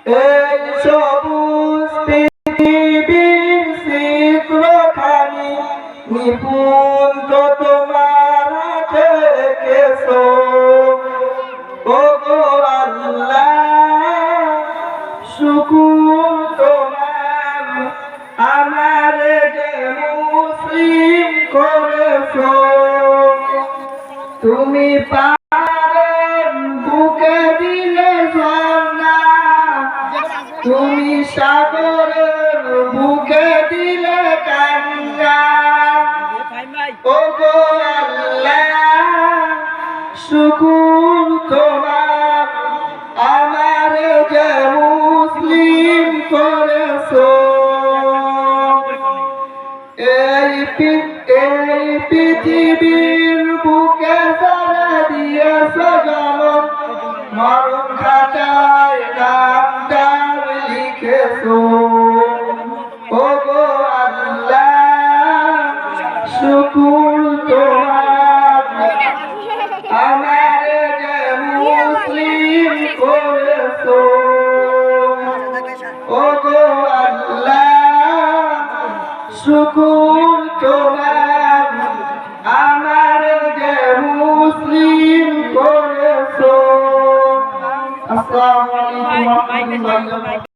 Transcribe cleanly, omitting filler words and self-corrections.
এই সবুজ পৃথিবীর চিত্রখানি নিপুণ তো তোমার হাতে রেখেছো। ওগো আল্লাহ, শুকুর তোমার, আমারে যে মুসলিম করেছো। তুমি পাহাড়ের বুকে দিলে ঝর্ণা, তুমি সাগরের বুকে দিলে কান্না। ওগো আল্লাহ, শুকুর তোমার, আমারে যে মুসলিম করেছো। এই পৃথিবীর বুকে যারা দিয়েছো জনম, মরণ খাতায় নামটা লিখেছো। ওগো আল্লাহ, শুকুর তোমার, আমারে যে মুসলিম করেছো। ওগো আল্লাহ, শুকুর তোমার, আমারে যে মুসলিম করেছো। আসসালামু আলাইকুম ওয়া রাহমাতুল্লাহি ওয়া বারাকাতুহু।